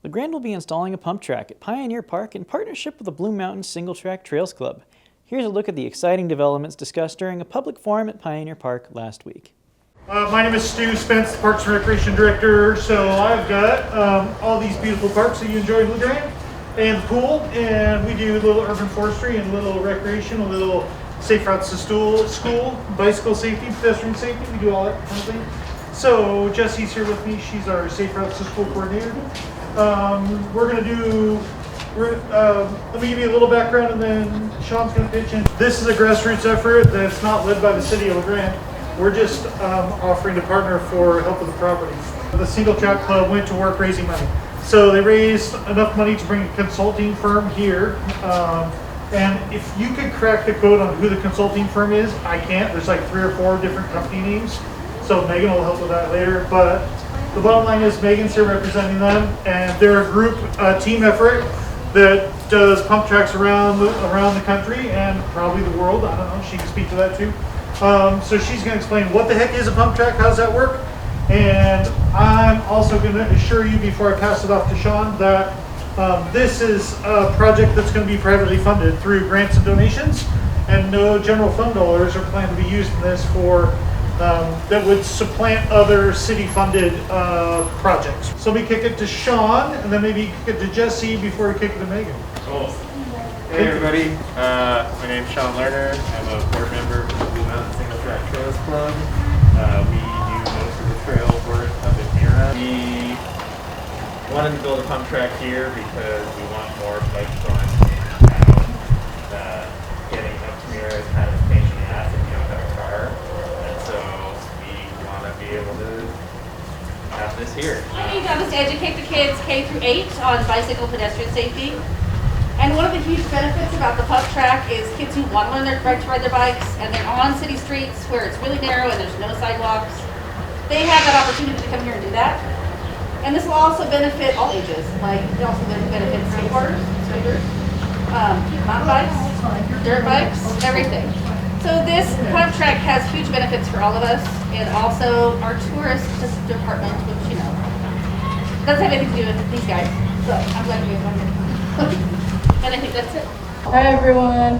Grande will be installing a pump track at Pioneer Park in partnership with the Blue Mountain Single Track Trails Club. Here's a look at the exciting developments discussed during a public forum at Pioneer Park last week. My name is Stu Spence, Parks and Recreation Director. So I've got all these beautiful parks that you enjoy in Grande and the pool, and we do a little urban forestry and a little recreation, a little safe routes to school, bicycle safety, pedestrian safety. We do all that kind of thing. So Jessie's here with me. She's our safe routes to school coordinator. Let me give you a little background and then Sean's going to pitch in. This is a grassroots effort that's not led by the city of Grande. We're just offering to partner for help with the property. The Single Track Club went to work raising money. So they raised enough money to bring a consulting firm here. And if you could crack the code on who the consulting firm is, I can't. There's like 3 or 4 different company names. So Megan will help with that later. But the bottom line is Megan's here representing them, and they're a group team effort that does pump tracks around the country and probably the world. I don't know. She can speak to that too. So she's going to explain what the heck is a pump track, how does that work, and I'm also going to assure you before I pass it off to Sean that this is a project that's going to be privately funded through grants and donations, and no general fund dollars are planned to be used in this for that would supplant other city-funded projects. So we kick it to Sean, and then maybe kick it to Jesse before we kick it to Megan. Cool. Hey everybody, my name's Sean Lerner. I'm a board member for the Blue Mountain Single Track Trails Club. We do most of the trail work up in Mira. We wanted to build a pump track here because we want more bikes going in town. Getting up to Mira is kind of a pain in the ass if you don't have a car. Be able to have this here. My main job is to educate the kids K through 8 on bicycle pedestrian safety. And one of the huge benefits about the pump track is kids who want to learn to ride their bikes and they're on city streets where it's really narrow and there's no sidewalks. They have that opportunity to come here and do that. And this will also benefit all ages. Like it also benefits skateboarders, scooters, mountain bikes, dirt bikes, everything. So this pump track has huge benefits for all of us, and also our tourist department, which, you know, doesn't have anything to do with these guys. So I'm glad you guys wanted to. And I think that's it. Hi everyone,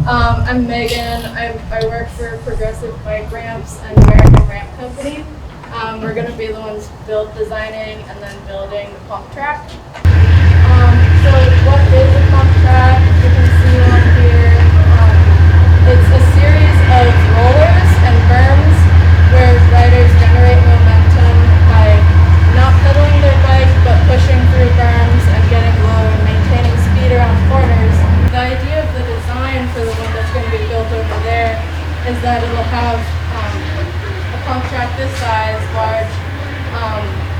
I'm Megan. I work for Progressive Bike Ramps and American Ramp Company. We're going to be the ones designing and then building the pump track. So what is a pump track? You can see on here. It's a series of rollers and berms where riders generate momentum by not pedaling their bike but pushing through berms and getting low and maintaining speed around corners. The idea of the design for the one that's going to be built over there is that it'll have a pump track this size, large,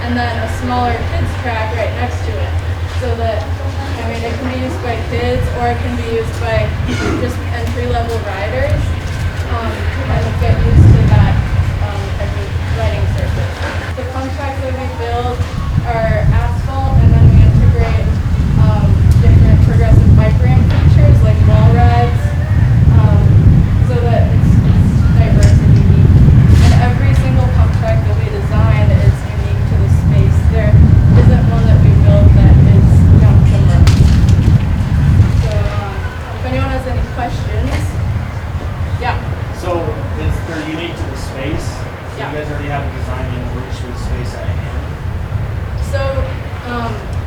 and then a smaller kids track right next to it. So that, I mean, it can be used by kids or it can be used by just entry-level riders and get used to that type of riding surface. The pump tracks that we build are asphalt, and then we integrate different progressive bike ramp features like wall rides, so that it's diverse and unique. And every single pump track that we design is unique to the space. There isn't one that we build that is junk somewhere. So if anyone has any questions, yeah. So they're unique to the space. So Yeah. You guys already have a design in which with space at hand. So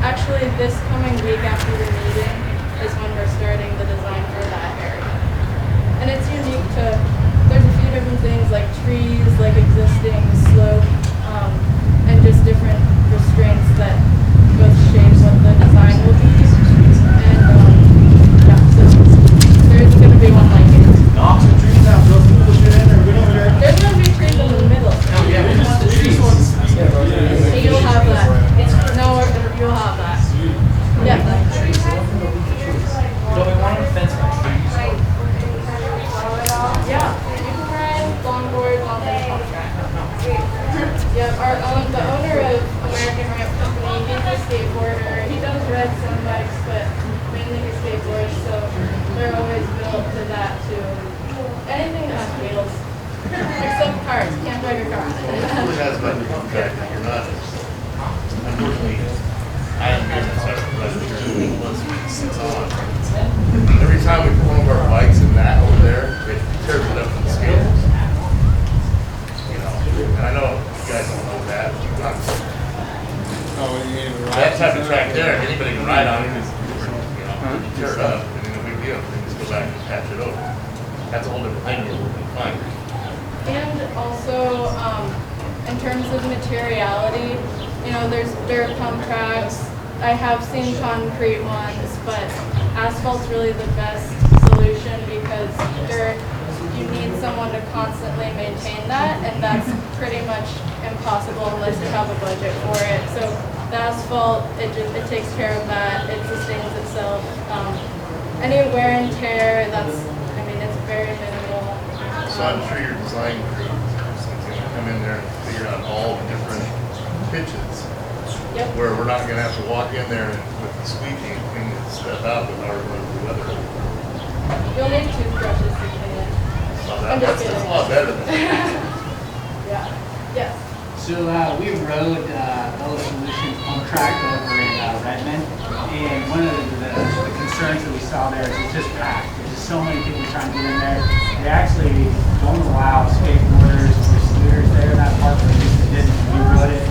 actually this coming week after the meeting is when we're starting the design for that area. And it's unique to, there's a few different things like trees, like existing slope, and just different restraints that both shape what the design will be. And yeah, so there's going to be one like it. Knocks and trees have those people fit in there. We don't care. There's going to be trees in the middle. Oh yeah, we just the trees ones. So you'll have that. No, you'll have that. Yeah. So we want a fence by trees. Yeah. You can ride longboards on the pump track. Yeah, the owner of American Ramp Company, he's a skateboarder. He does ride some bikes, but mainly he skateboards, so they're always built to that too. Anything that has wheels. Except cars. You can't drive your car on it. Who has my pump track that you're not? Unfortunately, I am type of track there, anybody can ride on it, you know, you tear it up, and then no big deal, then just go back and patch it over. That's a whole different thing, fine. And also, in terms of materiality, you know, there are pump tracks. I have seen concrete ones, but asphalt's really the best solution because you need someone to constantly maintain that, and that's pretty much impossible unless you have a budget for it. So the asphalt, it takes care of that. It sustains itself. Any wear and tear, it's very minimal. So I'm sure your design crew is gonna come in there and figure out all the different pitches. Yep. Where we're not gonna have to walk in there with the squeegee and clean the stuff out with our weather. You'll need toothbrushes to clean it. So that's a lot better than Yeah. Yes. So we rode Bella Solutions pump track over in Redmond, and one of the concerns that we saw there is it's just packed. There's just so many people trying to get in there. They actually don't allow skateboarders or scooters there in that park. They didn't. We rode it,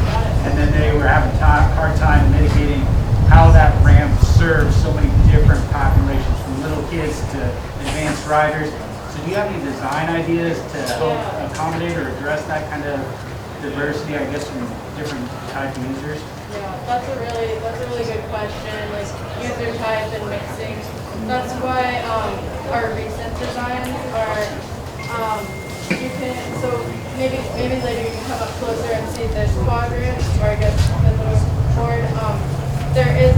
and then they were having a hard time mitigating how that ramp serves so many different populations, from little kids to advanced riders. So do you have any design ideas to help accommodate or address that kind of diversity, I guess, from different type of users? Yeah, that's a really good question. Like user type and mixing. That's why our recent designs are you can maybe later you can come up closer and see this quadrant, or I guess the little board. There is